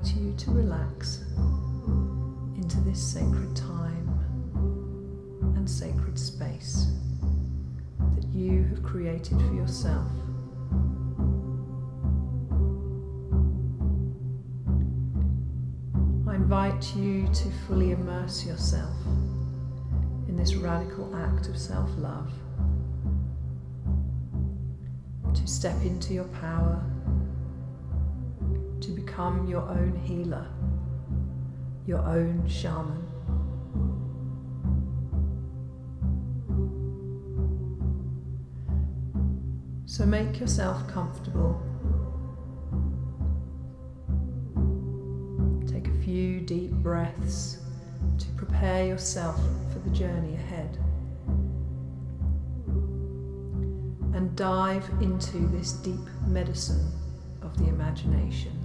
invite you to relax into this sacred time and sacred space that you have created for yourself. I invite you to fully immerse yourself in this radical act of self-love, to step into your power, to become your own healer, your own shaman. So make yourself comfortable. Take a few deep breaths to prepare yourself for the journey ahead. And dive into this deep medicine of the imagination.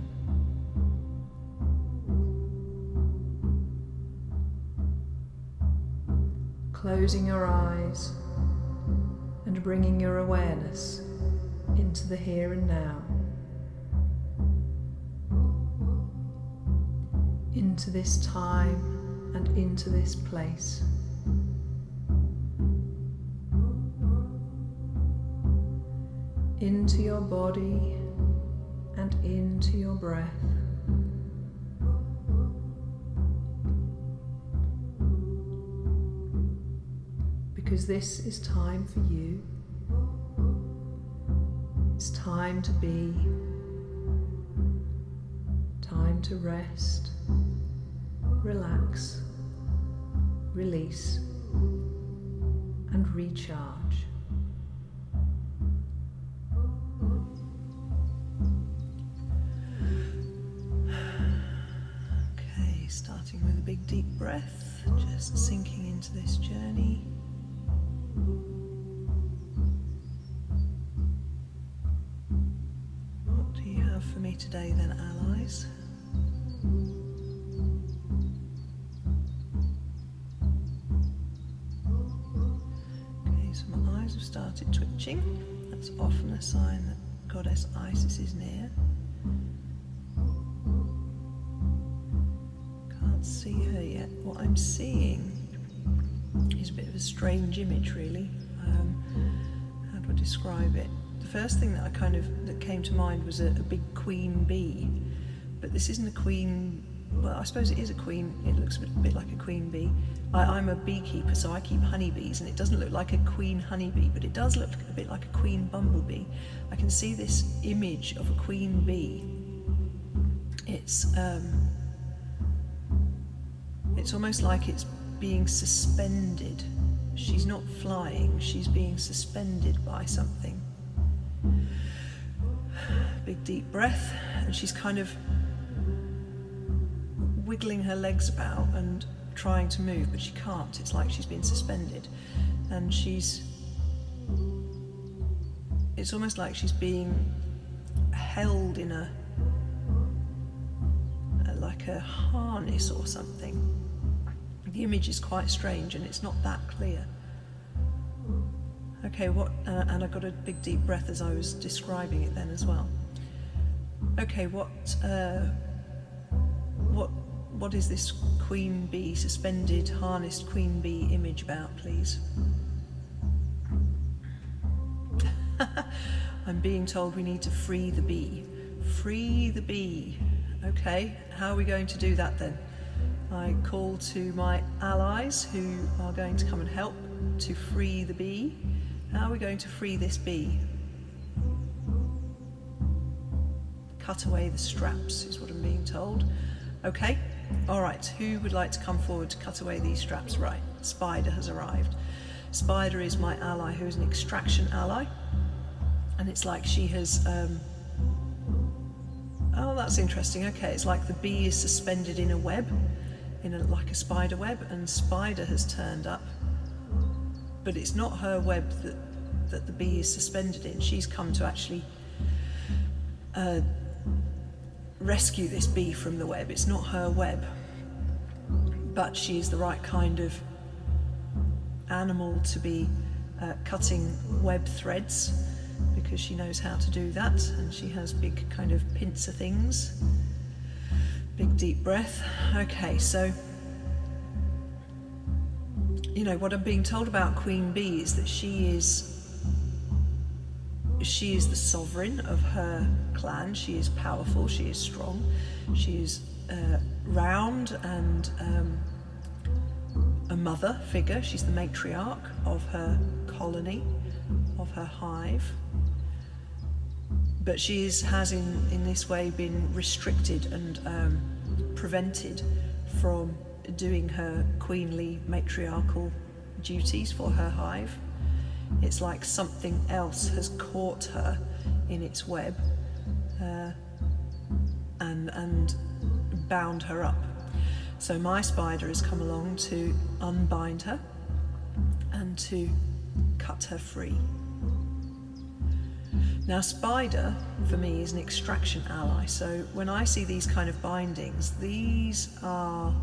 Closing your eyes and bringing your awareness into the here and now, into this time and into this place. Into your body and into your breath. Because this is time for you. It's time to be, time to rest, relax, release, and recharge. Okay, starting with a big deep breath, just sinking into this journey. What do you have for me today then, allies? Okay, so my eyes have started twitching. That's often a sign that Goddess Isis is near. Can't see her yet. What I'm seeing is a bit of a strange image, really. How do I describe it? The first thing that that came to mind was a big queen bee, but this isn't a queen. Well, I suppose it is a queen. It looks a bit like a queen bee. I'm a beekeeper, so I keep honeybees, and it doesn't look like a queen honeybee, but it does look a bit like a queen bumblebee. I can see this image of a queen bee. It's almost like it's being suspended. She's not flying, she's being suspended by something. Big deep breath, and she's kind of wiggling her legs about and trying to move, but she can't. It's like she's been suspended, and it's almost like she's being held in like a harness or something. The image is quite strange and it's not that clear. Okay, and I got a big deep breath as I was describing it then as well. Okay, what is this queen bee, suspended, harnessed queen bee image about, please? I'm being told we need to free the bee. Free the bee. Okay, how are we going to do that then? I call to my allies who are going to come and help to free the bee. How are we going to free this bee? Cut away the straps is what I'm being told. Okay, all right, who would like to come forward to cut away these straps? Right, Spider has arrived. Spider is my ally, who is an extraction ally. And it's like she has... Oh, that's interesting. Okay, it's like the bee is suspended in a web, like a spider web, and Spider has turned up. But it's not her web that the bee is suspended in. She's come to actually rescue this bee from the web. It's not her web, but she's the right kind of animal to be cutting web threads, because she knows how to do that, and she has big kind of pincer things. Big deep breath. Okay, so you know what I'm being told about Queen Bee is that she is the sovereign of her clan. She is powerful, she is strong, she is round and a mother figure. She's the matriarch of her colony, of her hive. But she has in this way been restricted and prevented from doing her queenly matriarchal duties for her hive. It's like something else has caught her in its web and bound her up. So my spider has come along to unbind her and to cut her free. Now, spider, for me, is an extraction ally. So when I see these kind of bindings, these are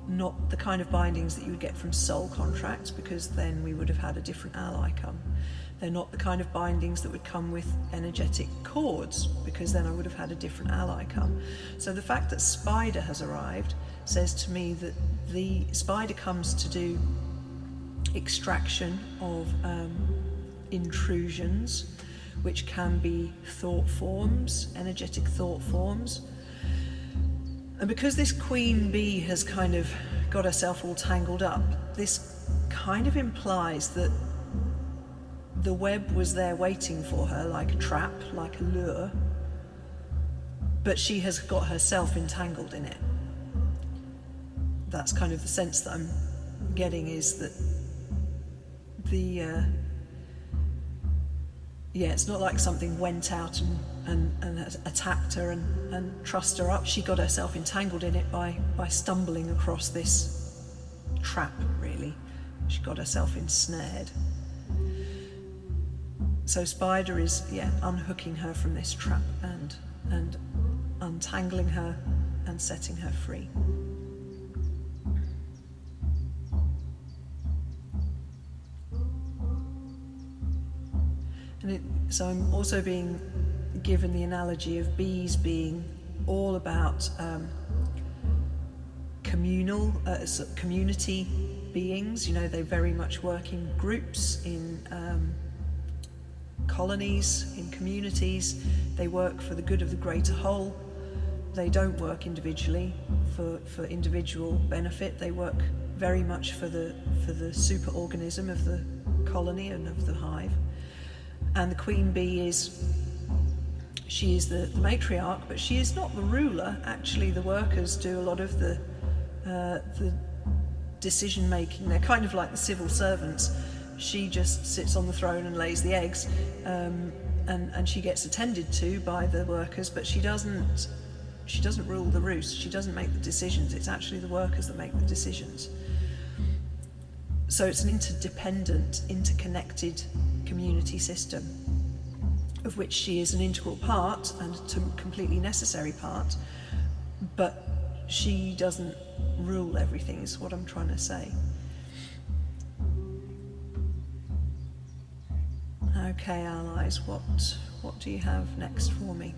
not the kind of bindings that you would get from soul contracts, because then we would have had a different ally come. They're not the kind of bindings that would come with energetic cords, because then I would have had a different ally come. So the fact that spider has arrived says to me that the spider comes to do extraction of intrusions, which can be thought forms, energetic thought forms. And because this queen bee has kind of got herself all tangled up, this kind of implies that the web was there waiting for her, like a trap, like a lure, but she has got herself entangled in it. That's kind of the sense that I'm getting, is that it's not like something went out and attacked her and trussed her up. She got herself entangled in it by stumbling across this trap, really. She got herself ensnared. So spider is, unhooking her from this trap and untangling her and setting her free. So I'm also being given the analogy of bees being all about community beings. You know, they very much work in groups, in colonies, in communities. They work for the good of the greater whole. They don't work individually for individual benefit. They work very much for the superorganism of the colony and of the hive. And the queen bee she is the matriarch, but she is not the ruler. Actually, the workers do a lot of the decision making. They're kind of like the civil servants. She just sits on the throne and lays the eggs, and she gets attended to by the workers, but she doesn't rule the roost. She doesn't make the decisions. It's actually the workers that make the decisions. So it's an interdependent, interconnected community system, of which she is an integral part and a completely necessary part, but she doesn't rule everything, is what I'm trying to say. Okay, allies, what do you have next for me?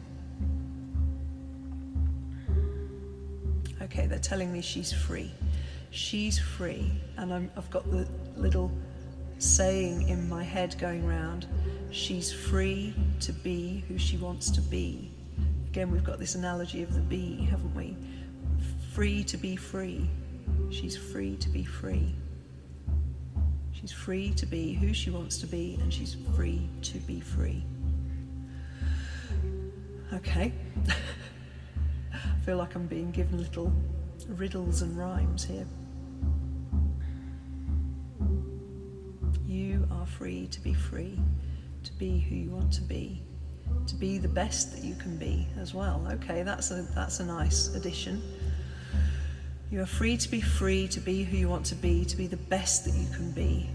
Okay, they're telling me she's free. She's free, and I've got the little saying in my head going round: she's free to be who she wants to be. Again, we've got this analogy of the bee, haven't we? Free to be free. She's free to be free. She's free to be who she wants to be, and she's free to be free. Okay. I feel like I'm being given little riddles and rhymes here. You are free to be who you want to be the best that you can be as well. Okay, that's a nice addition. You are free to be who you want to be the best that you can be.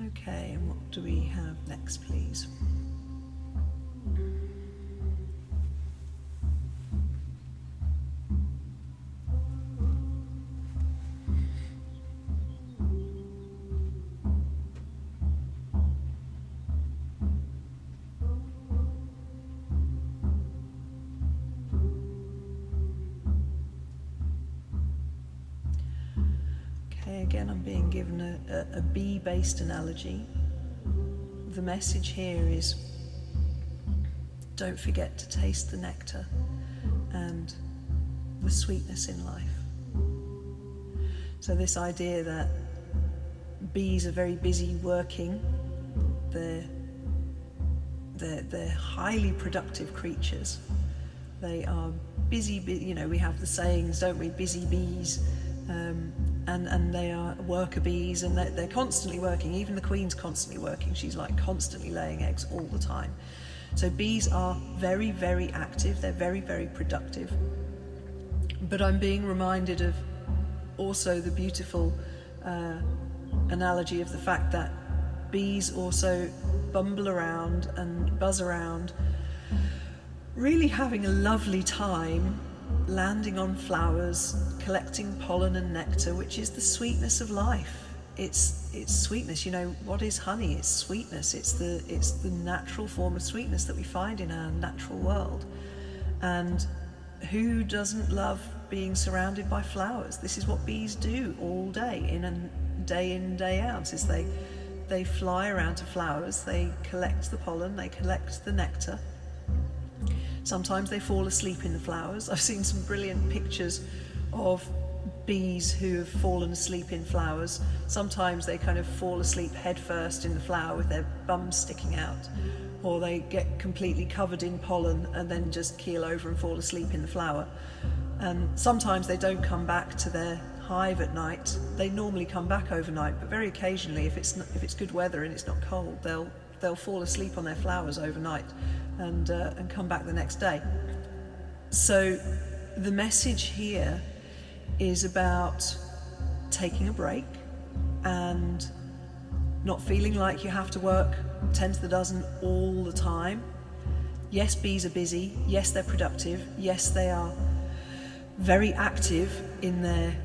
Okay, and what do we have next, please? again, I'm being given a bee-based analogy. The message here is, don't forget to taste the nectar and the sweetness in life. So this idea that bees are very busy working, they're highly productive creatures. They are busy, we have the sayings, don't we, busy bees, and they are worker bees, and they're constantly working. Even the queen's constantly working. She's like constantly laying eggs all the time. So bees are very, very active. They're very, very productive. But I'm being reminded of also the beautiful analogy of the fact that bees also bumble around and buzz around, really having a lovely time landing on flowers, collecting pollen and nectar, which is the sweetness of life. It's sweetness. What is honey? It's sweetness. It's the natural form of sweetness that we find in our natural world. And who doesn't love being surrounded by flowers? This is what bees do all day, day in, day out, is they fly around to flowers, they collect the pollen, they collect the nectar. Sometimes they fall asleep in the flowers. I've seen some brilliant pictures of bees who have fallen asleep in flowers. Sometimes they kind of fall asleep head first in the flower with their bums sticking out, or they get completely covered in pollen and then just keel over and fall asleep in the flower. And sometimes they don't come back to their hive at night. They normally come back overnight, but very occasionally, if it's good weather and it's not cold, they'll fall asleep on their flowers overnight and come back the next day. So the message here is about taking a break and not feeling like you have to work 10 to the dozen all the time. Yes, bees are busy. Yes, they're productive. Yes, they are very active in their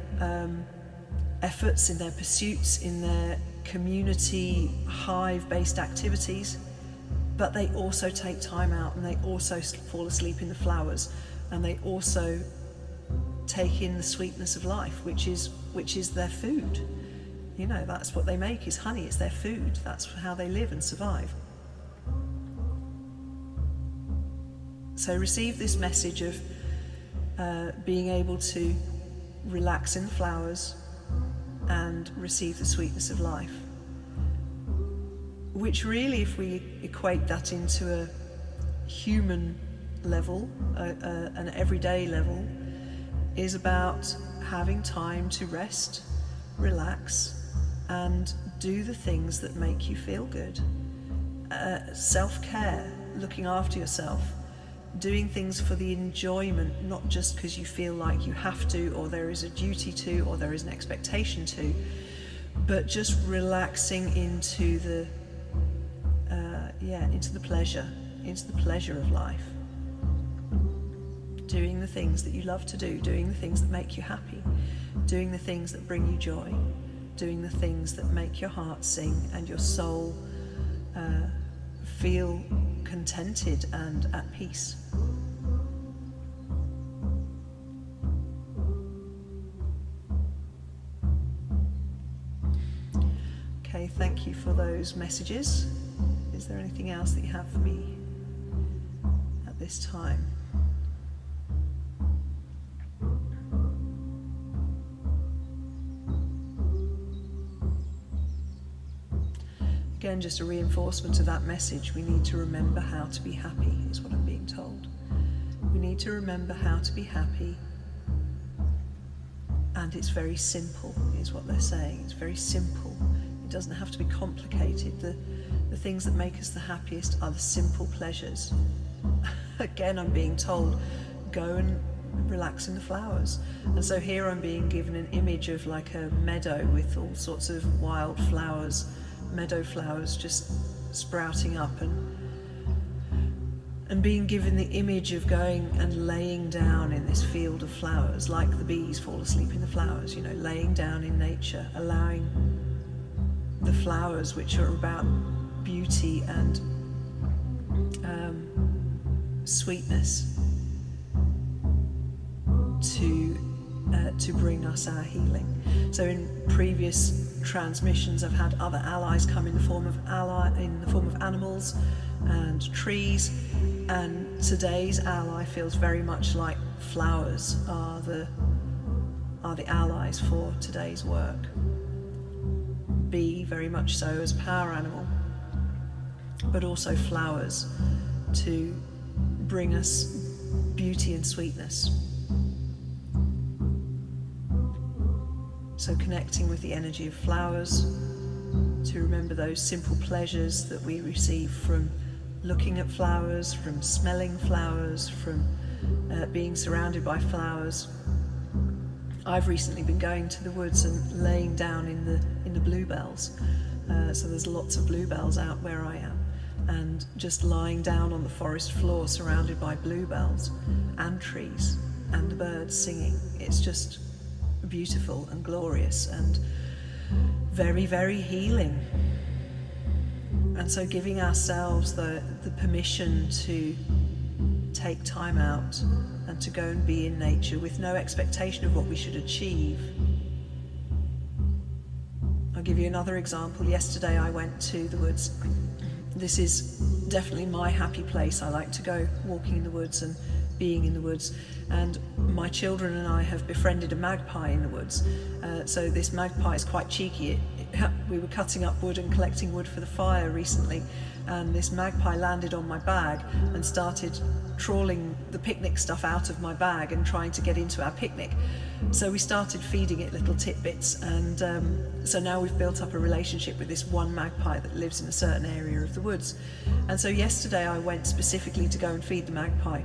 efforts, in their pursuits, in their community hive-based activities, but they also take time out, and they also fall asleep in the flowers, and they also take in the sweetness of life, which is their food. That's what they make, is honey. It's their food. That's how they live and survive. So receive this message of being able to relax in the flowers and receive the sweetness of life, which really, if we equate that into a human level, an everyday level, is about having time to rest, relax, and do the things that make you feel good. Self-care, looking after yourself, doing things for the enjoyment, not just because you feel like you have to, or there is a duty to, or there is an expectation to, but just relaxing into the pleasure of life. Doing the things that you love to do, doing the things that make you happy, doing the things that bring you joy, doing the things that make your heart sing and your soul feel contented and at peace. Okay, thank you for those messages. Is there anything else that you have for me at this time? Again, just a reinforcement of that message. We need to remember how to be happy, is what I'm being told. We need to remember how to be happy, and it's very simple, is what they're saying. It's very simple. It doesn't have to be complicated. The things that make us the happiest are the simple pleasures. Again, I'm being told, go and relax in the flowers. And so here I'm being given an image of like a meadow with all sorts of wild flowers, meadow flowers just sprouting up, and being given the image of going and laying down in this field of flowers, like the bees fall asleep in the flowers, laying down in nature, allowing the flowers, which are about beauty and sweetness, to to bring us our healing. So in previous transmissions, I've had other allies come in the form of animals and trees, and today's ally feels very much like flowers are the allies for today's work. Bee very much so as power animal, but also flowers to bring us beauty and sweetness. So connecting with the energy of flowers, to remember those simple pleasures that we receive from looking at flowers, from smelling flowers, from being surrounded by flowers. I've recently been going to the woods and laying down in the bluebells. So there's lots of bluebells out where I am, and just lying down on the forest floor surrounded by bluebells and trees and the birds singing. It's just beautiful and glorious and very, very healing. And so giving ourselves the permission to take time out and to go and be in nature with no expectation of what we should achieve. I'll give you another example. Yesterday I went to the woods. This is definitely my happy place. I like to go walking in the woods and being in the woods, and my children and I have befriended a magpie in the woods. So this magpie is quite cheeky. We were cutting up wood and collecting wood for the fire recently, and this magpie landed on my bag and started trawling the picnic stuff out of my bag and trying to get into our picnic. So we started feeding it little tidbits, and so now we've built up a relationship with this one magpie that lives in a certain area of the woods. And so yesterday I went specifically to go and feed the magpie.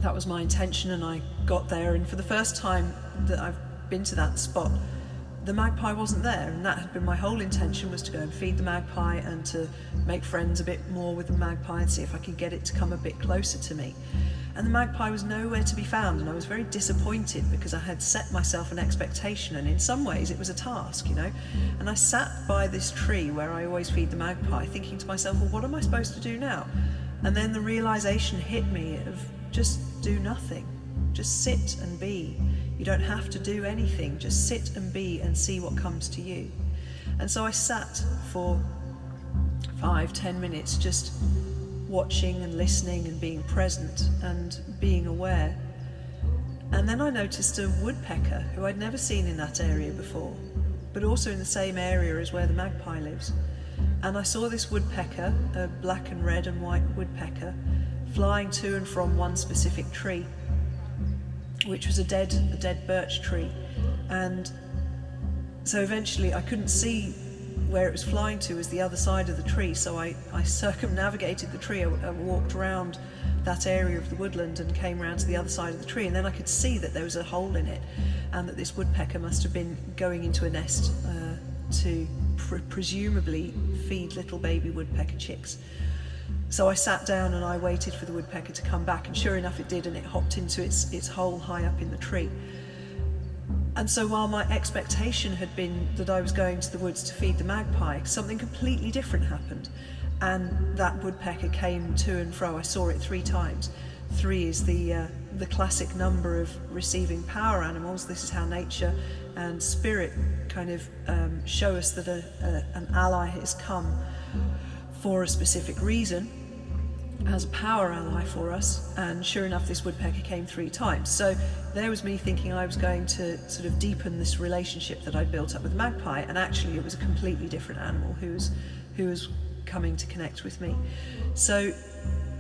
That was my intention, and I got there, and for the first time that I've been to that spot, the magpie wasn't there, and that had been my whole intention, was to go and feed the magpie and to make friends a bit more with the magpie and see if I could get it to come a bit closer to me. And the magpie was nowhere to be found, and I was very disappointed because I had set myself an expectation, and in some ways it was a task, you know. And I sat by this tree where I always feed the magpie, thinking to myself, well, what am I supposed to do now? And then the realization hit me of just do nothing, just sit and be. You don't have to do anything, just sit and be and see what comes to you. And so I sat for 5-10 minutes just watching and listening and being present and being aware. And then I noticed a woodpecker who I'd never seen in that area before, but also in the same area as where the magpie lives. And I saw this woodpecker, a black and red and white woodpecker, flying to and from one specific tree, which was a dead birch tree. And so eventually I couldn't see where it was flying to as the other side of the tree, so I circumnavigated the tree. I walked around that area of the woodland and came around to the other side of the tree, and then I could see that there was a hole in it, and that this woodpecker must have been going into a nest to presumably feed little baby woodpecker chicks. So I sat down and I waited for the woodpecker to come back, and sure enough it did, and it hopped into its hole high up in the tree. And so while my expectation had been that I was going to the woods to feed the magpie, something completely different happened, and that woodpecker came to and fro. I saw it 3 times. 3 is the classic number of receiving power animals. This is how nature and spirit kind of show us that an ally has come for a specific reason, as a power ally for us. And sure enough, this woodpecker came 3 times. So there was me thinking I was going to sort of deepen this relationship that I'd built up with the magpie, and actually it was a completely different animal who was coming to connect with me. So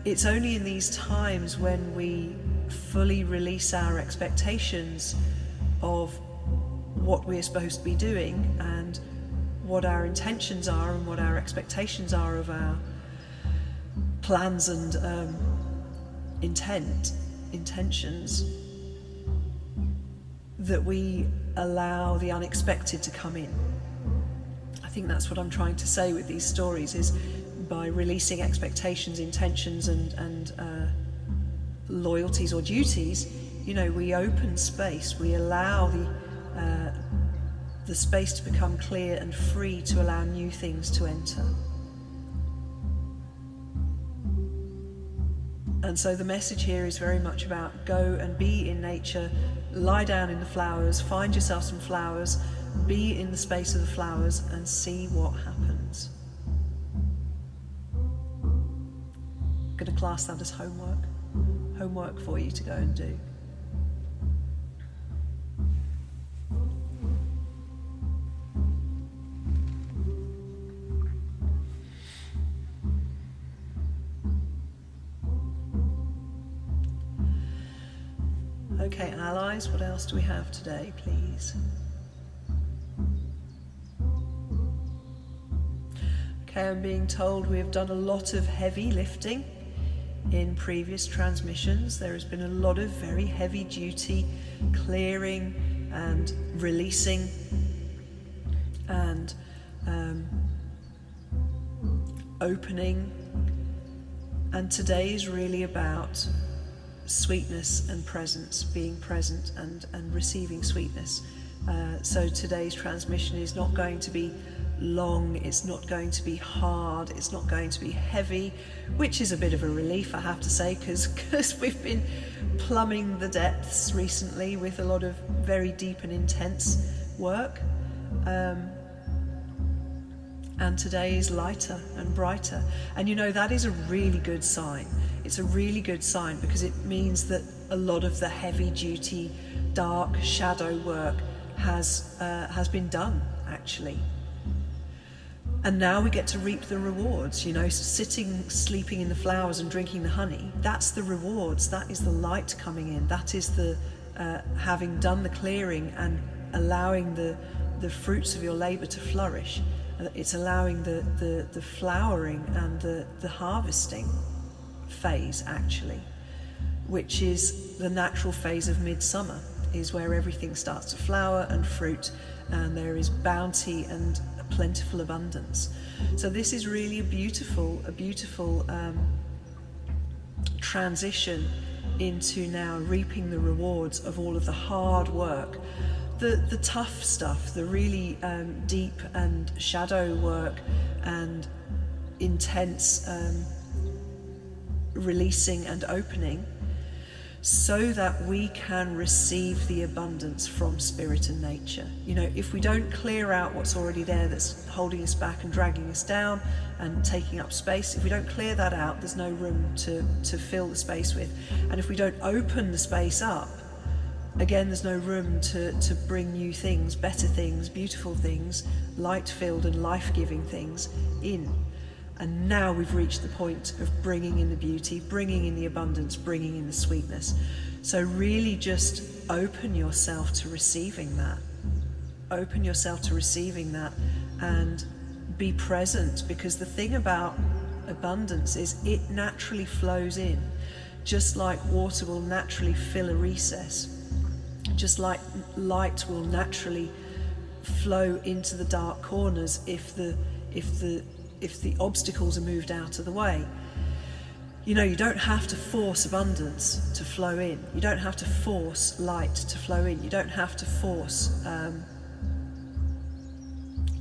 it's only in these times when we fully release our expectations of what we're supposed to be doing and what our intentions are and what our expectations are of our plans and intentions, that we allow the unexpected to come in. I think that's what I'm trying to say with these stories, is by releasing expectations, intentions and loyalties or duties, you know, we open space, we allow the space to become clear and free to allow new things to enter. And so the message here is very much about go and be in nature, lie down in the flowers, find yourself some flowers, be in the space of the flowers and see what happens. I'm going to class that as homework for you to go and do. Okay, allies, what else do we have today, please? Okay, I'm being told we have done a lot of heavy lifting in previous transmissions. There has been a lot of very heavy duty clearing and releasing and opening. And today is really about sweetness and presence, being present and receiving sweetness. So today's transmission is not going to be long, it's not going to be hard, it's not going to be heavy, which is a bit of a relief, I have to say, because we've been plumbing the depths recently with a lot of very deep and intense work. And today is lighter and brighter. And you know, that is a really good sign. It's a really good sign because it means that a lot of the heavy duty, dark shadow work has been done, actually. And now we get to reap the rewards, you know, sitting, sleeping in the flowers and drinking the honey. That's the rewards, that is the light coming in. That is the having done the clearing and allowing the fruits of your labor to flourish. It's allowing the flowering and the harvesting phase, actually, which is the natural phase of midsummer, is where everything starts to flower and fruit, and there is bounty and a plentiful abundance. So this is really a beautiful transition into now reaping the rewards of all of the hard work, the tough stuff, the really deep and shadow work and intense releasing and opening, so that we can receive the abundance from spirit and nature. You know, if we don't clear out what's already there that's holding us back and dragging us down and taking up space, if we don't clear that out, there's no room to fill the space with. And if we don't open the space up, again, there's no room to bring new things, better things, beautiful things, light-filled and life-giving things in. And now we've reached the point of bringing in the beauty, bringing in the abundance, bringing in the sweetness. So really just open yourself to receiving that. Open yourself to receiving that and be present, because the thing about abundance is it naturally flows in, just like water will naturally fill a recess, just like light will naturally flow into the dark corners if the obstacles are moved out of the way. You know, you don't have to force abundance to flow in. You don't have to force light to flow in. You don't have to force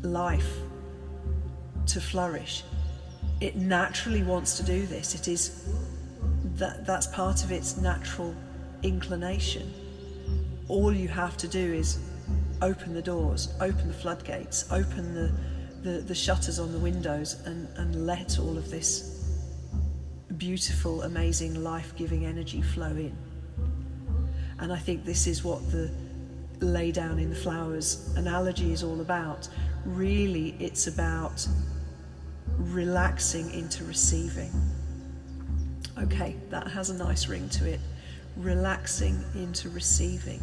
life to flourish. It naturally wants to do this. It is that's part of its natural inclination. All you have to do is open the doors, open the floodgates, open the shutters on the windows and let all of this beautiful, amazing, life-giving energy flow in. And I think this is what the lay down in the flowers analogy is all about. Really, it's about relaxing into receiving. Okay, that has a nice ring to it. Relaxing into receiving.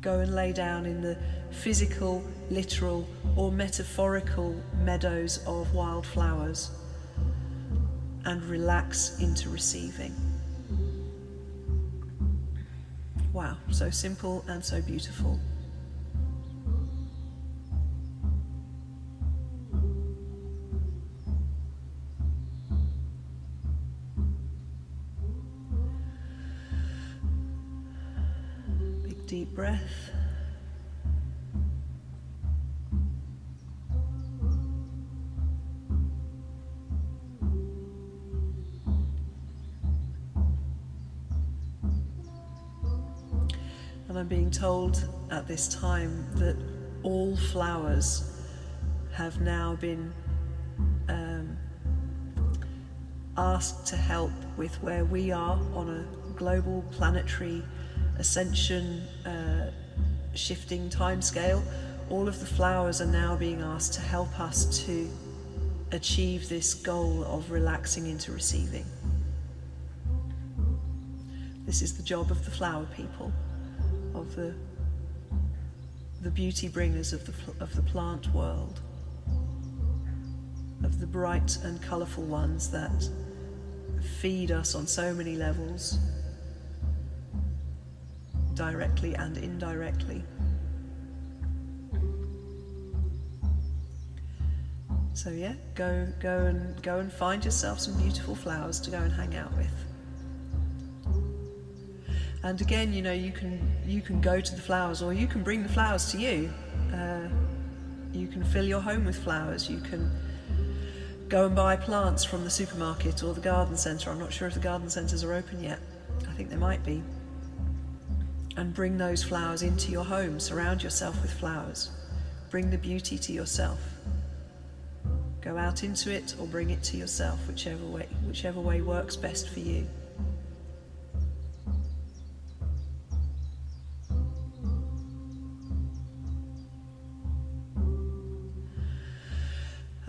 Go and lay down in the physical, literal, or metaphorical meadows of wildflowers and relax into receiving. Wow, so simple and so beautiful. Big deep breath. And I'm being told at this time that all flowers have now been asked to help with where we are on a global planetary ascension shifting timescale. All of the flowers are now being asked to help us to achieve this goal of relaxing into receiving. This is the job of the flower people, of the beauty bringers of the plant world, of the bright and colourful ones that feed us on so many levels, directly and indirectly. So yeah, go and find yourself some beautiful flowers to go and hang out with. And again, you know, you can go to the flowers, or you can bring the flowers to you. You can fill your home with flowers. You can go and buy plants from the supermarket or the garden centre. I'm not sure if the garden centres are open yet. I think they might be. And bring those flowers into your home. Surround yourself with flowers. Bring the beauty to yourself. Go out into it or bring it to yourself, whichever way works best for you.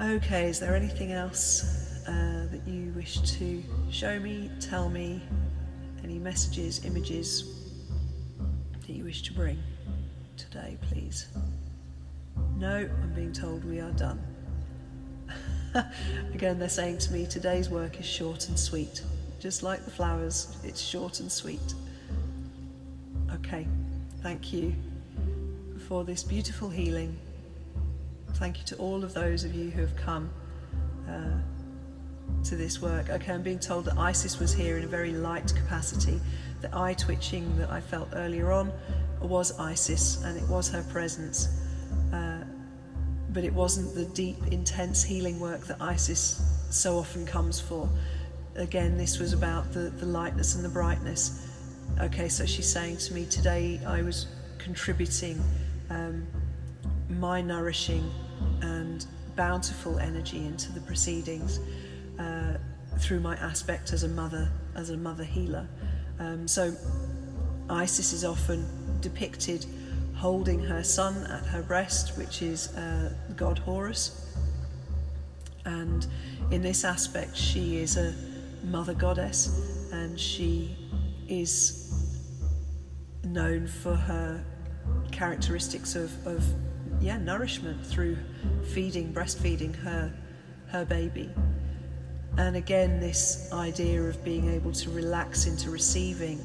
Okay, is there anything else that you wish to show me, tell me, any messages, images that you wish to bring today, please? No, I'm being told we are done. Again, they're saying to me, today's work is short and sweet. Just like the flowers, it's short and sweet. Okay, thank you for this beautiful healing. Thank you to all of those of you who have come to this work. Okay, I'm being told that Isis was here in a very light capacity. The eye twitching that I felt earlier on was Isis, and it was her presence. But it wasn't the deep, intense healing work that Isis so often comes for. Again, this was about the lightness and the brightness. Okay, so she's saying to me, today I was contributing my nourishing and bountiful energy into the proceedings through my aspect as a mother healer. So Isis is often depicted holding her son at her breast, which is god Horus, and in this aspect she is a mother goddess, and she is known for her characteristics of nourishment through breastfeeding her baby. And again, this idea of being able to relax into receiving.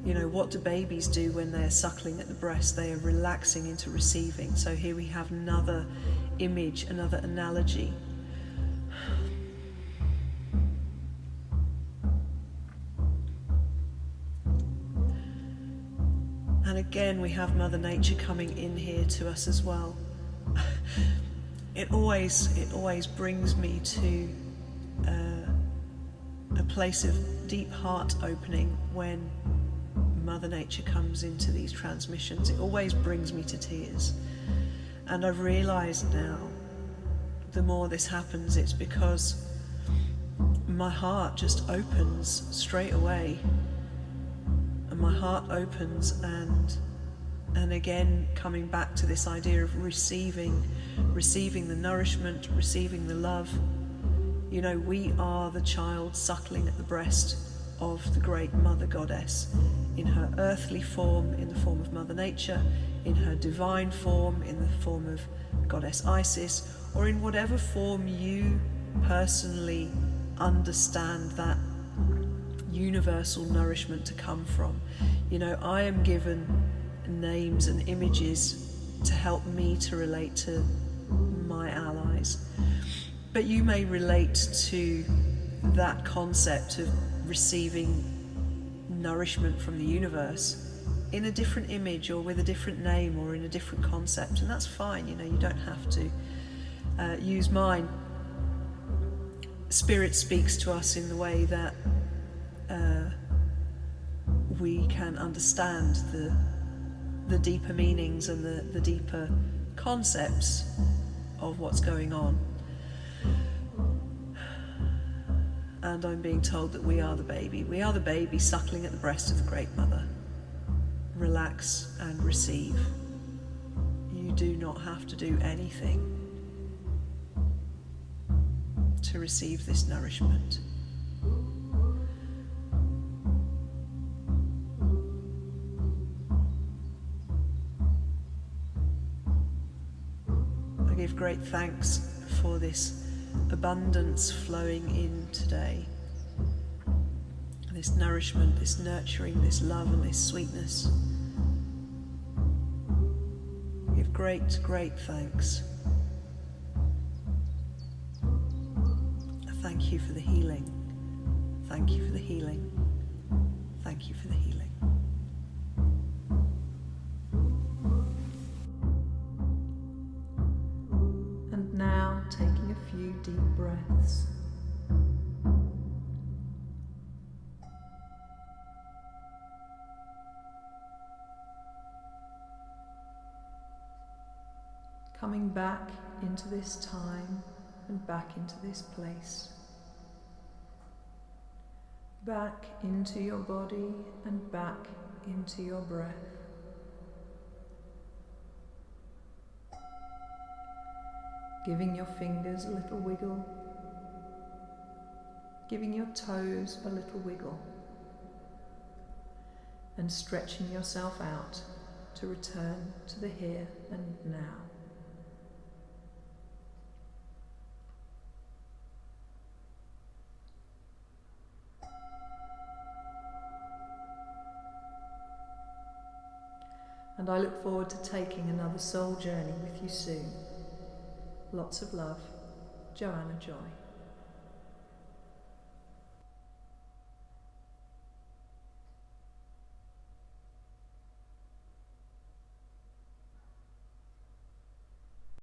You know, what do babies do when they're suckling at the breast? They are relaxing into receiving. So here we have another image, another analogy. And again, we have Mother Nature coming in here to us as well. It always brings me to a place of deep heart opening when Mother Nature comes into these transmissions. It always brings me to tears. And I've realised now, the more this happens, it's because my heart just opens straight away. And my heart opens, and again, coming back to this idea of receiving the nourishment, receiving the love. You know, we are the child suckling at the breast of the great Mother Goddess, in her earthly form, in the form of Mother Nature, in her divine form, in the form of Goddess Isis, or in whatever form you personally understand that universal nourishment to come from. You know, I am given names and images to help me to relate to my allies. But you may relate to that concept of receiving nourishment from the universe in a different image, or with a different name, or in a different concept, and that's fine. You know, you don't have to use mine. Spirit speaks to us in the way that we can understand the deeper meanings and the deeper concepts of what's going on. And I'm being told that we are the baby. We are the baby suckling at the breast of the Great Mother. Relax and receive. You do not have to do anything to receive this nourishment. I give great thanks for this abundance flowing in today. This nourishment, this nurturing, this love and this sweetness. I give great, great thanks. Thank you for the healing. Thank you for the healing. Thank you for the healing. And now taking a few deep breaths. Coming back into this time and back into this place. Back into your body and back into your breath. Giving your fingers a little wiggle. Giving your toes a little wiggle. And stretching yourself out to return to the here and now. And I look forward to taking another soul journey with you soon. Lots of love, Joanna Joy.